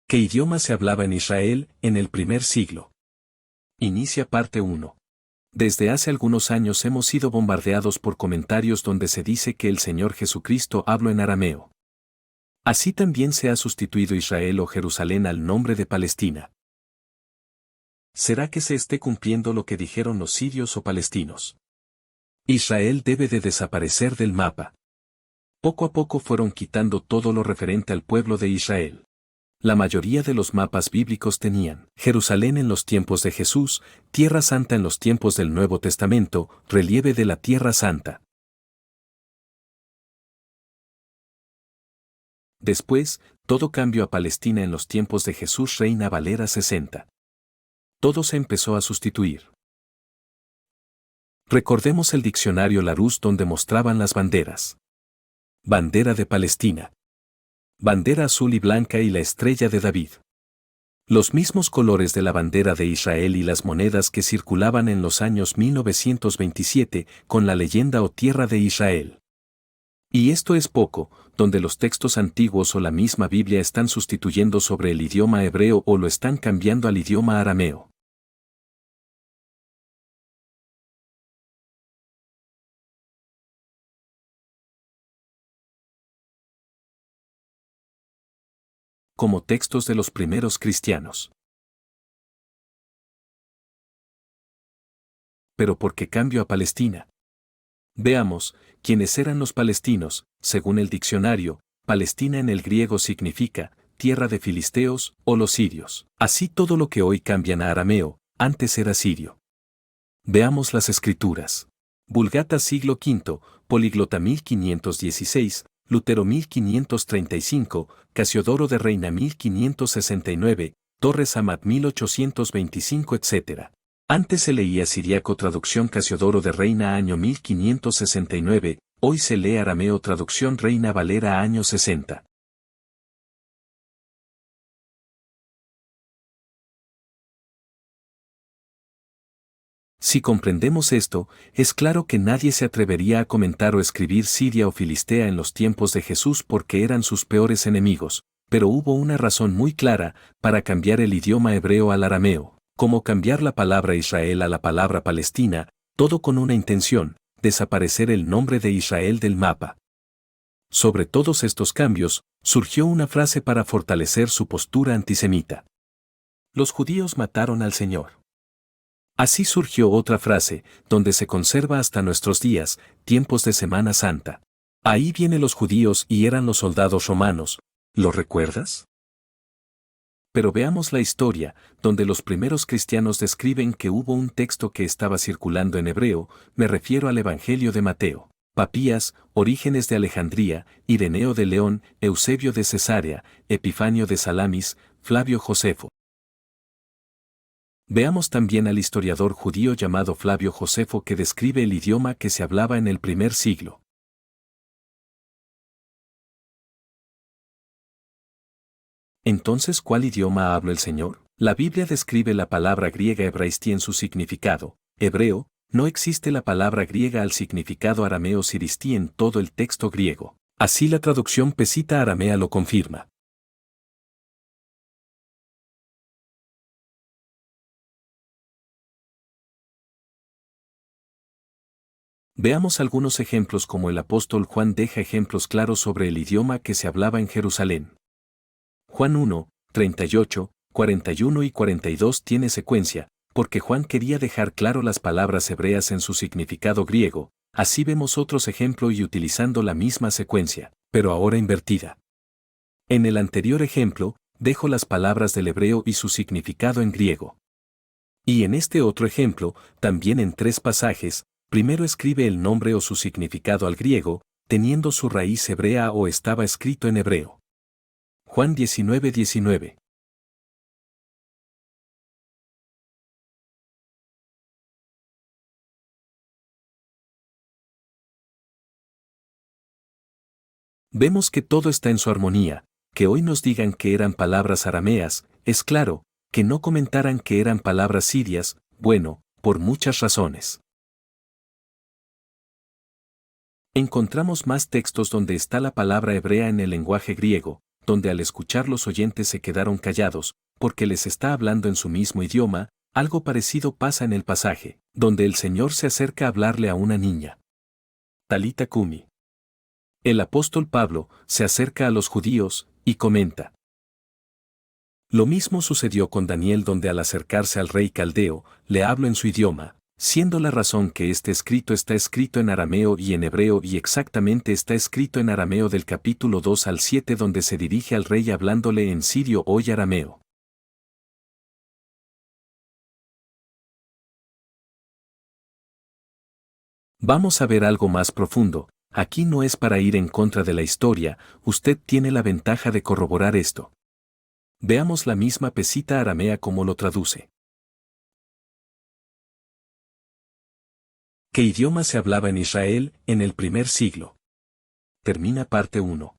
¿Qué idioma se hablaba en Israel en el primer siglo? Inicia parte 1. Desde hace algunos años hemos sido bombardeados por comentarios donde se dice que el Señor Jesucristo habló en arameo. Así también se ha sustituido Israel o Jerusalén al nombre de Palestina. ¿Será que se esté cumpliendo lo que dijeron los sirios o palestinos? Israel debe de desaparecer del mapa. Poco a poco fueron quitando todo lo referente al pueblo de Israel. La mayoría de los mapas bíblicos tenían Jerusalén en los tiempos de Jesús, Tierra Santa en los tiempos del Nuevo Testamento, relieve de la Tierra Santa. Después, todo cambió a Palestina en los tiempos de Jesús, Reina Valera 60. Todo se empezó a sustituir. Recordemos el diccionario Larousse donde mostraban las banderas. Bandera de Palestina. Bandera azul y blanca y la estrella de David. Los mismos colores de la bandera de Israel y las monedas que circulaban en los años 1927 con la leyenda o tierra de Israel. Y esto es poco, donde los textos antiguos o la misma Biblia están sustituyendo sobre el idioma hebreo o lo están cambiando al idioma arameo. Como textos de los primeros cristianos. Pero ¿por qué cambio a Palestina? Veamos, ¿quiénes eran los palestinos? Según el diccionario, Palestina en el griego significa tierra de filisteos o los sirios. Así todo lo que hoy cambian a arameo, antes era sirio. Veamos las escrituras. Vulgata siglo V, Políglota 1516, Lutero 1535, Casiodoro de Reina 1569, Torres Amat 1825, etc. Antes se leía siríaco traducción Casiodoro de Reina año 1569, hoy se lee arameo traducción Reina Valera año 60. Si comprendemos esto, es claro que nadie se atrevería a comentar o escribir Siria o Filistea en los tiempos de Jesús porque eran sus peores enemigos, pero hubo una razón muy clara para cambiar el idioma hebreo al arameo, como cambiar la palabra Israel a la palabra Palestina, todo con una intención, desaparecer el nombre de Israel del mapa. Sobre todos estos cambios, surgió una frase para fortalecer su postura antisemita. Los judíos mataron al Señor. Así surgió otra frase, donde se conserva hasta nuestros días, tiempos de Semana Santa. Ahí vienen los judíos y eran los soldados romanos, ¿lo recuerdas? Pero veamos la historia, donde los primeros cristianos describen que hubo un texto que estaba circulando en hebreo, me refiero al Evangelio de Mateo, Papías, Orígenes de Alejandría, Ireneo de León, Eusebio de Cesarea, Epifanio de Salamis, Flavio Josefo. Veamos también al historiador judío llamado Flavio Josefo que describe el idioma que se hablaba en el primer siglo. Entonces, ¿cuál idioma habló el Señor? La Biblia describe la palabra griega hebraistí en su significado, hebreo, no existe la palabra griega al significado arameo siristí en todo el texto griego. Así la traducción pesita aramea lo confirma. Veamos algunos ejemplos como el apóstol Juan deja ejemplos claros sobre el idioma que se hablaba en Jerusalén. Juan 1, 38, 41 y 42 tiene secuencia, porque Juan quería dejar claro las palabras hebreas en su significado griego, así vemos otros ejemplos y utilizando la misma secuencia, pero ahora invertida. En el anterior ejemplo, dejo las palabras del hebreo y su significado en griego. Y en este otro ejemplo, también en 3 pasajes, primero escribe el nombre o su significado al griego, teniendo su raíz hebrea o estaba escrito en hebreo. Juan 19:19. Vemos que todo está en su armonía, que hoy nos digan que eran palabras arameas, es claro, que no comentaran que eran palabras sirias, bueno, por muchas razones. Encontramos más textos donde está la palabra hebrea en el lenguaje griego, donde al escuchar los oyentes se quedaron callados, porque les está hablando en su mismo idioma. Algo parecido pasa en el pasaje, donde el Señor se acerca a hablarle a una niña. Talita Cumi. El apóstol Pablo se acerca a los judíos y comenta. Lo mismo sucedió con Daniel, donde al acercarse al rey caldeo, le hablo en su idioma, siendo la razón que este escrito está escrito en arameo y en hebreo, y exactamente está escrito en arameo del capítulo 2 al 7, donde se dirige al rey hablándole en sirio o arameo. Vamos a ver algo más profundo. Aquí no es para ir en contra de la historia, usted tiene la ventaja de corroborar esto. Veamos la misma Pesita aramea como lo traduce. ¿Qué idioma se hablaba en Israel en el primer siglo? Termina parte 1.